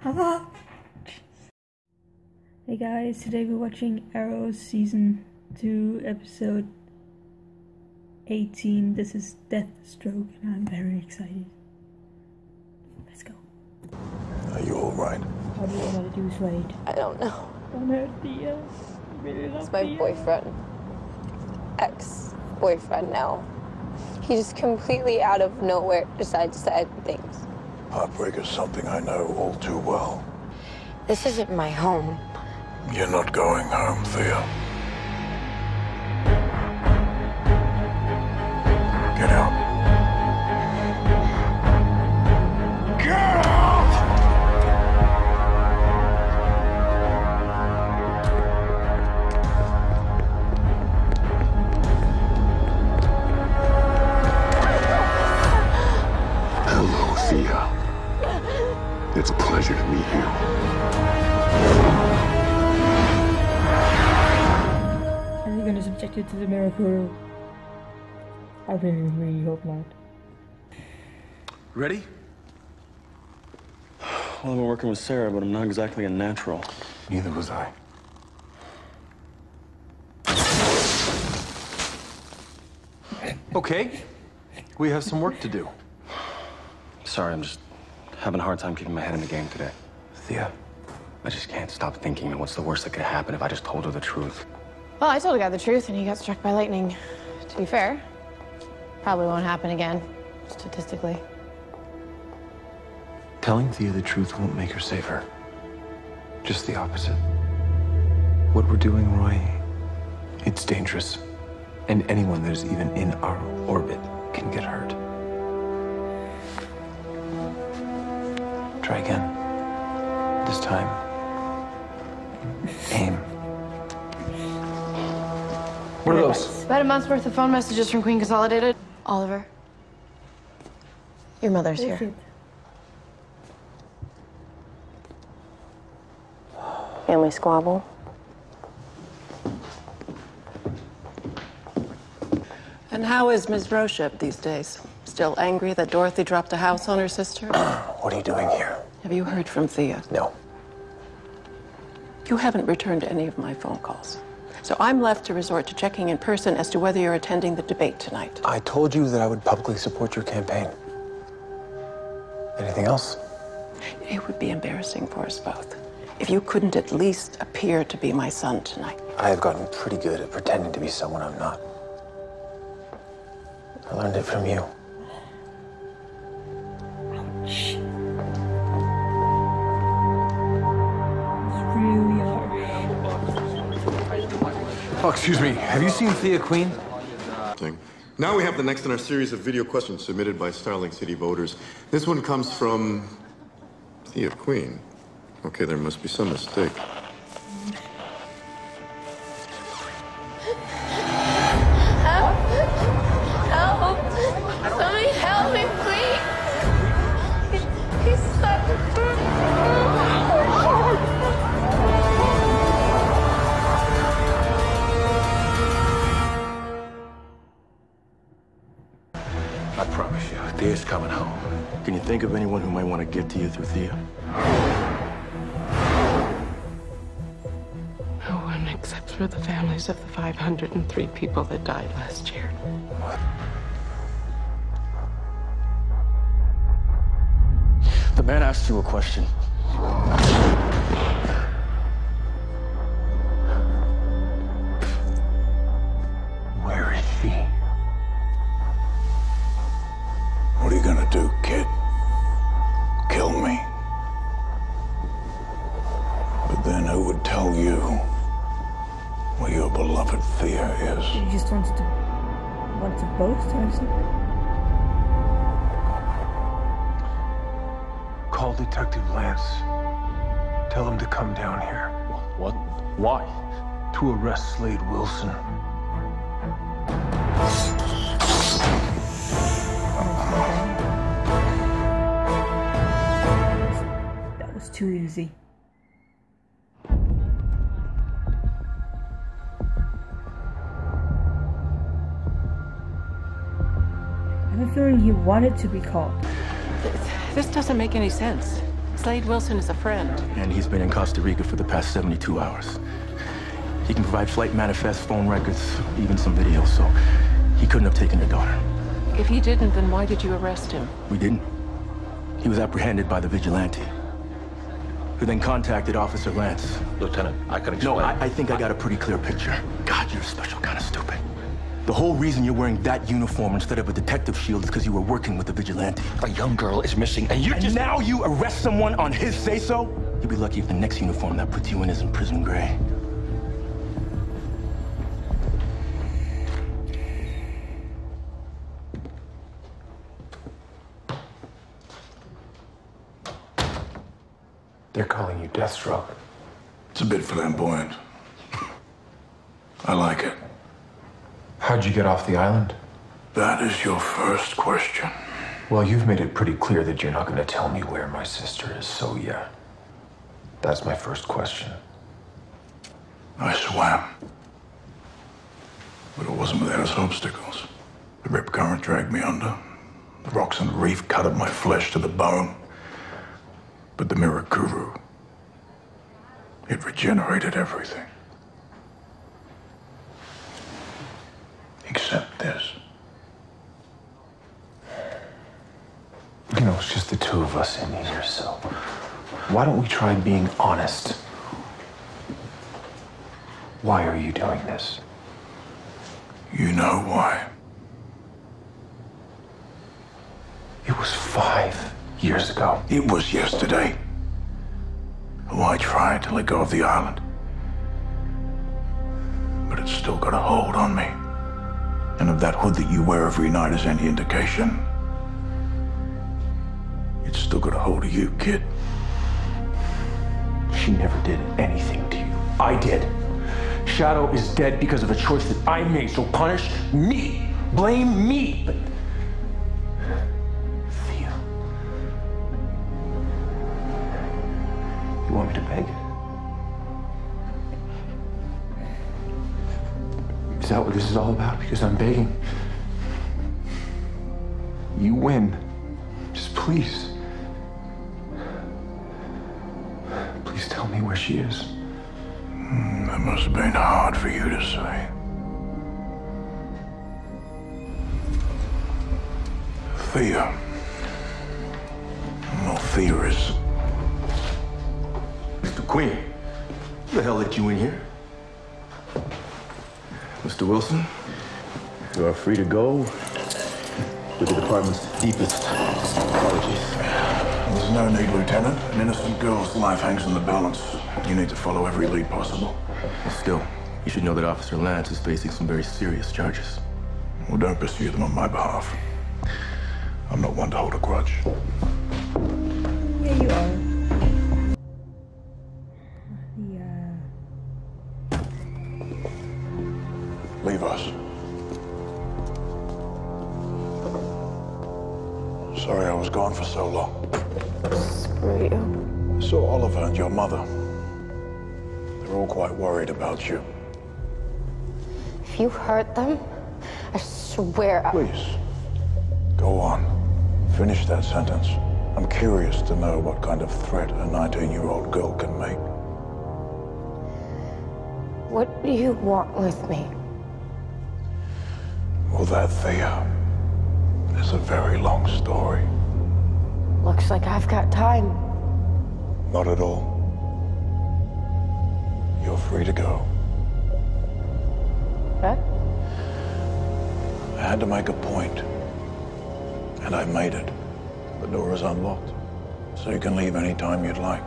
Ah. Hey guys, today we're watching Arrow Season 2, Episode 18. This is Deathstroke, and I'm very excited. Let's go. Are you alright? How do you want to do, Slade? I don't know. Don't hurt Thea. Really love He's my Thea. boyfriend. Ex-boyfriend now. He just completely out of nowhere decides to end things. Heartbreak is something I know all too well. This isn't my home. You're not going home, Thea. Get out. Get out! Hello, Thea. It's a pleasure to meet you. Are you gonna subject it to the miracle? I really hope not. Ready? Well, I've been working with Sarah, but I'm not exactly a natural. Neither was I. Okay. We have some work to do. Sorry, I'm just having a hard time keeping my head in the game today. Thea. I just can't stop thinking that what's the worst that could happen if I just told her the truth. Well, I told a guy the truth, and he got struck by lightning. To be fair, probably won't happen again, statistically. Telling Thea the truth won't make her safer. Just the opposite. What we're doing, Roy, it's dangerous. And anyone that is even in our orbit can get hurt. Try again. This time, aim. What are those? About a month's worth of phone messages from Queen Consolidated. Oliver, your mother's Take here. it. Family squabble. And how is Ms. Roshep these days? Still angry that Dorothy dropped a house on her sister? What are you doing here? Have you heard from Thea? No. You haven't returned any of my phone calls. So I'm left to resort to checking in person as to whether you're attending the debate tonight. I told you that I would publicly support your campaign. Anything else? It would be embarrassing for us both if you couldn't at least appear to be my son tonight. I have gotten pretty good at pretending to be someone I'm not. I learned it from you. Ouch. It's really harsh. Oh, excuse me. Have you seen Thea Queen? Now we have the next in our series of video questions submitted by Starling City voters. This one comes from Thea Queen. Okay, there must be some mistake. Help! Somebody help me, please! He's stuck. I promise you, Thea's coming home. Can you think of anyone who might want to get to you through Thea? No one except for the families of the 503 people that died last year. The man asked you a question. Where is she? What are you gonna do, kid? Kill me? But then who would tell you where your beloved Thea is? You just want to boast or something? Call Detective Lance. Tell him to come down here. What? Why? To arrest Slade Wilson. That was too easy. I have a feeling he wanted to be caught. This doesn't make any sense. Slade Wilson is a friend. And he's been in Costa Rica for the past 72 hours. He can provide flight manifests, phone records, even some videos, so he couldn't have taken her daughter. If he didn't, then why did you arrest him? We didn't. He was apprehended by the vigilante, who then contacted Officer Lance. Lieutenant, I can explain. No, I think I got a pretty clear picture. God, you're a special kind of stupid. The whole reason you're wearing that uniform instead of a detective shield is because you were working with the vigilante. A young girl is missing, and you're And now you arrest someone on his say-so? You'll be lucky if the next uniform that puts you in isn't prison gray. They're calling you Deathstroke. It's a bit flamboyant. I like it. How'd you get off the island? That is your first question. Well, you've made it pretty clear that you're not going to tell me where my sister is, so yeah. That's my first question. I swam. But it wasn't without its obstacles. The rip current dragged me under. The rocks on the reef cut up my flesh to the bone. But the Mirakuru, it regenerated everything. Except this. You know, it's just the two of us in here, so why don't we try being honest? Why are you doing this? You know why. It was 5 years ago. It was yesterday. I tried to let go of the island. But it's still got a hold on me. And if that hood that you wear every night is any indication, it's still got a hold of you, kid. She never did anything to you. I did. Shadow is dead because of a choice that I made, so punish me. Blame me. But Thea, you want me to beg? Is that what this is all about? Because I'm begging. You win. Just please. Please tell me where she is. That must have been hard for you to say. Thea. Well, Thea is... Mr. Queen, who the hell let you in here? Mr. Wilson, you are free to go with the department's deepest apologies. There's no need, Lieutenant. An innocent girl's life hangs in the balance. You need to follow every lead possible. But still, you should know that Officer Lance is facing some very serious charges. Well, don't pursue them on my behalf. I'm not one to hold a grudge. Yeah, you are. Leave us. Sorry I was gone for so long. Screw you. I saw Oliver and your mother. They're all quite worried about you. If you hurt them, I swear Please, go on. Finish that sentence. I'm curious to know what kind of threat a 19-year-old girl can make. What do you want with me? Well, that, Thea, is a very long story. Looks like I've got time. Not at all. You're free to go. What? I had to make a point, and I made it. The door is unlocked, so you can leave any time you'd like.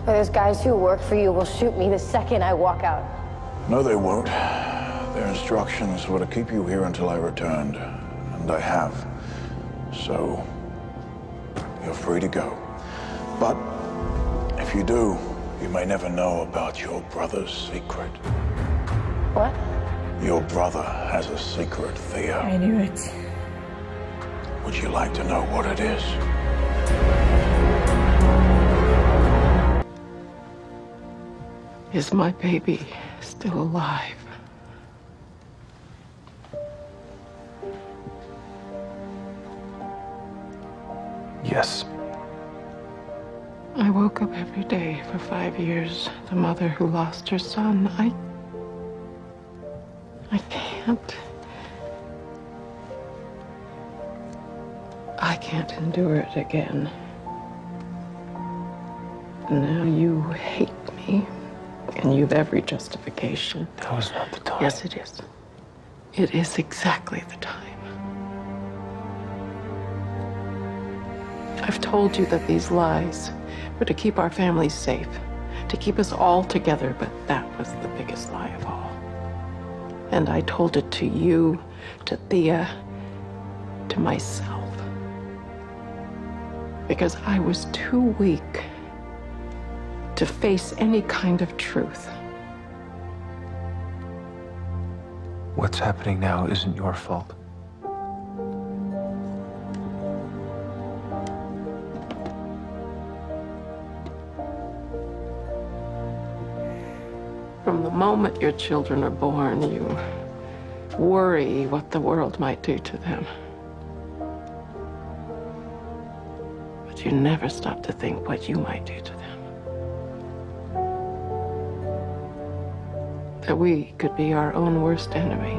Those guys who work for you will shoot me the second I walk out. No, they won't. Their instructions were to keep you here until I returned, and I have. So, you're free to go. But, if you do, you may never know about your brother's secret. What? Your brother has a secret, Thea. I knew it. Would you like to know what it is? Is my baby still alive? Yes. I woke up every day for 5 years, the mother who lost her son. I can't endure it again. Now you hate me, and you've every justification. That was not the time. Yes, it is. It is exactly the time. I've told you that these lies were to keep our families safe, to keep us all together, but that was the biggest lie of all. And I told it to you, to Thea, to myself. Because I was too weak to face any kind of truth. What's happening now isn't your fault. From the moment your children are born, you worry what the world might do to them. But you never stop to think what you might do to them. That we could be our own worst enemy.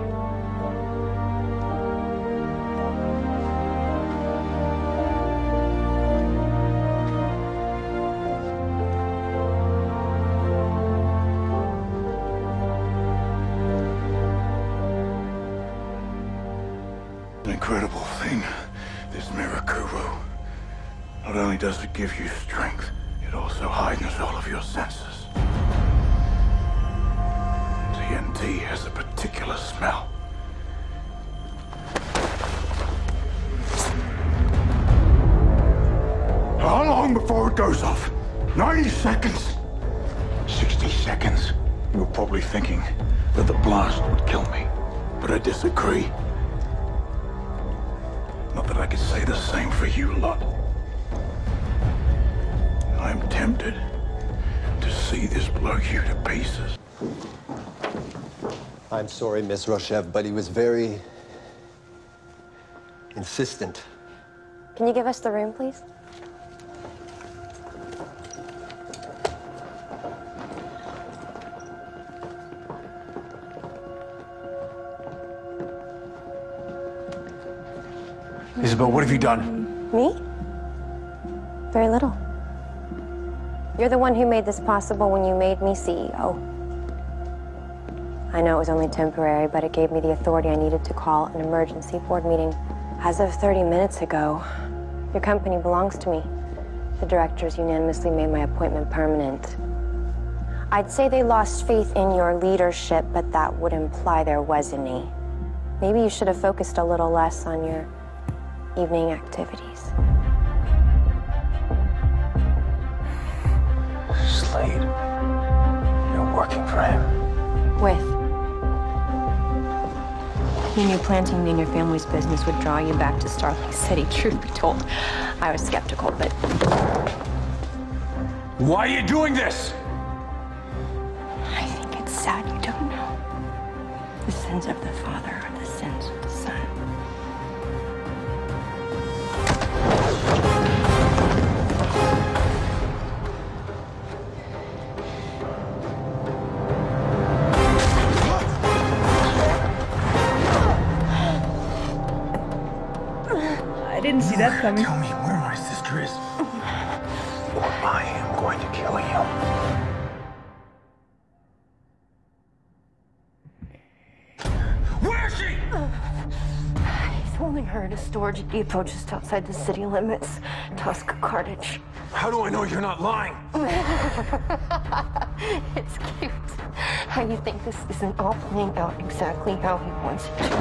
An incredible thing, this Mirakuru. Not only does it give you strength, it also heightens all of your senses. TNT has a particular smell. How long before it goes off? 90 seconds? 60 seconds? You're probably thinking that the blast would kill me, but I disagree. Not that I could say the same for you lot. I'm tempted to see this blow you to pieces. I'm sorry, Miss Roshev, but he was very insistent. Can you give us the room, please? Isabel, what have you done? Me? Very little. You're the one who made this possible when you made me CEO. I know it was only temporary, but it gave me the authority I needed to call an emergency board meeting. As of 30 minutes ago, your company belongs to me. The directors unanimously made my appointment permanent. I'd say they lost faith in your leadership, but that would imply there was any. Maybe you should have focused a little less on your evening activities. Slade, you're working for him. With? You knew planting in your family's business would draw you back to Starling City. Truth be told, I was skeptical, but... Why are you doing this? I think it's sad you don't know. The sins of the father are the sins of the son. I didn't see that coming. Tell me where my sister is, or I am going to kill you. Where is she? He's holding her at a storage depot just outside the city limits. Tusk Cartage. How do I know you're not lying? It's cute. How you think this isn't all playing out exactly how he wants it to.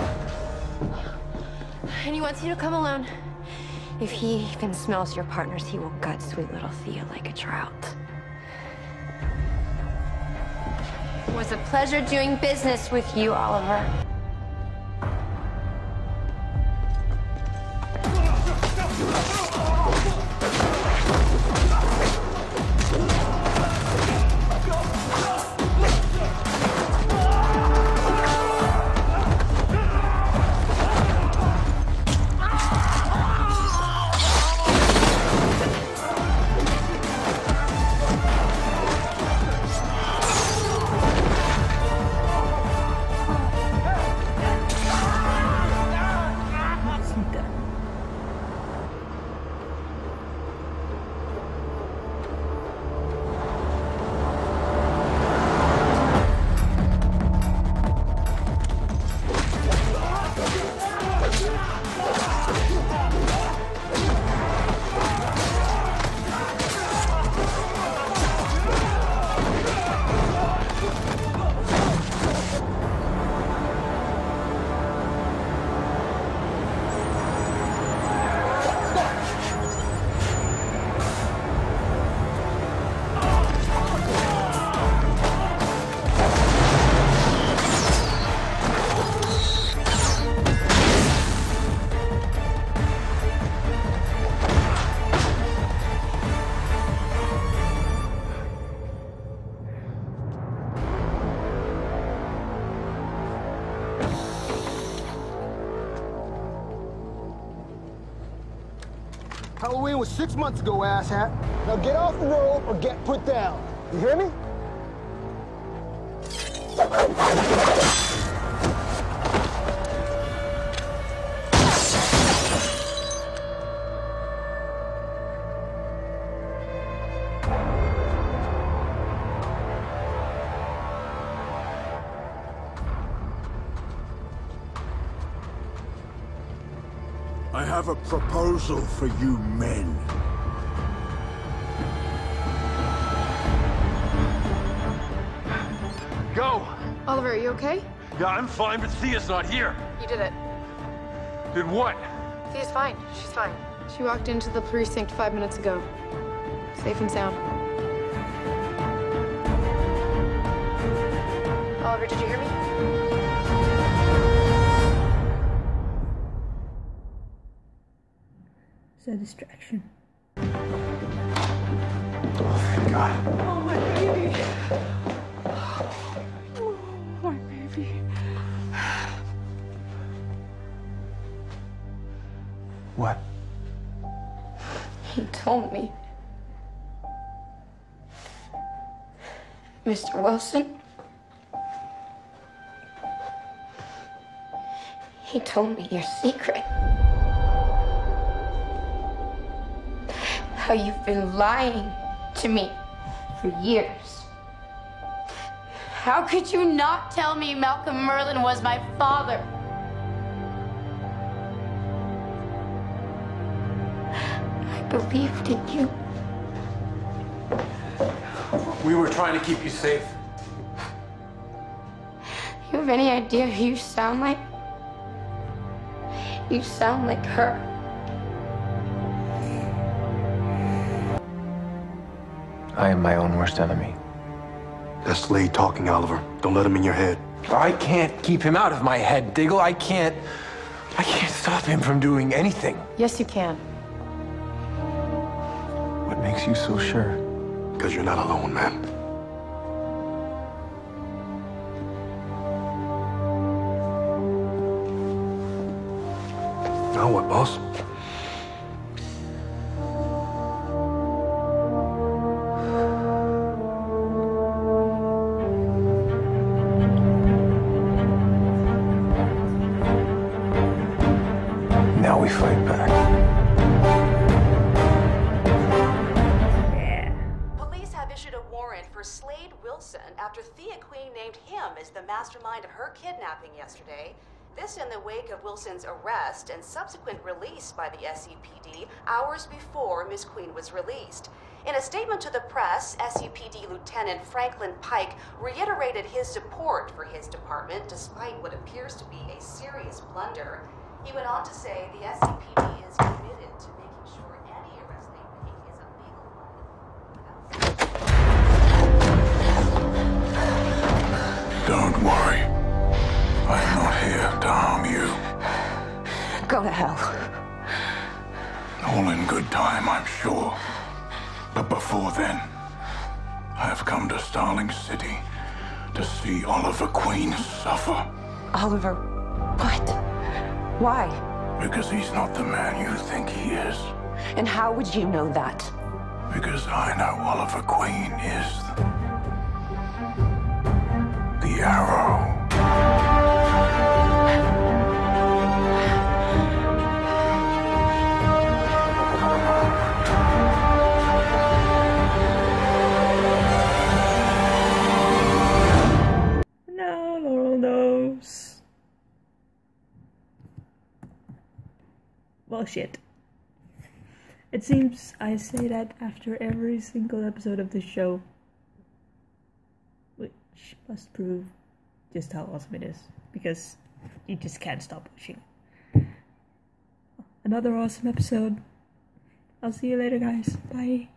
And he wants you to come alone. If he even smells your partners, he will gut sweet little Thea like a trout. It was a pleasure doing business with you, Oliver. Halloween was 6 months ago, asshat. Now get off the road or get put down. You hear me? I have a proposal for you men. Go! Oliver, are you okay? Yeah, I'm fine, but Thea's not here. You did it. Did what? Thea's fine. She's fine. She walked into the precinct 5 minutes ago. Safe and sound. Oliver, did you hear me? It's a distraction. Oh, thank God. Oh, my baby. Oh, my baby. What? He told me. Mr. Wilson? He told me your secret. How you've been lying to me for years. How could you not tell me Malcolm Merlin was my father? I believed in you. We were trying to keep you safe. You have any idea who you sound like? You sound like her. I am my own worst enemy. That's Slade talking, Oliver. Don't let him in your head. I can't keep him out of my head, Diggle. I can't stop him from doing anything. Yes, you can. What makes you so sure? Because you're not alone, man. Now what, boss? Now we fight back. Police have issued a warrant for Slade Wilson after Thea Queen named him as the mastermind of her kidnapping yesterday. This in the wake of Wilson's arrest and subsequent release by the SCPD hours before Miss Queen was released. In a statement to the press, SCPD Lieutenant Franklin Pike reiterated his support for his department despite what appears to be a serious blunder. He went on to say the SCPD is committed to making sure any arrest they make is a legal one. Don't worry. I am not here to harm you. Go to hell. All in good time, I'm sure. But before then, I have come to Starling City to see Oliver Queen suffer. Oliver, what? Why? Because he's not the man you think he is. And how would you know that? Because I know Oliver Queen is the Arrow. No, Laurel knows. Well, shit. It seems I say that after every single episode of the show, which must prove just how awesome it is, because you just can't stop watching. Another awesome episode. I'll see you later, guys. Bye.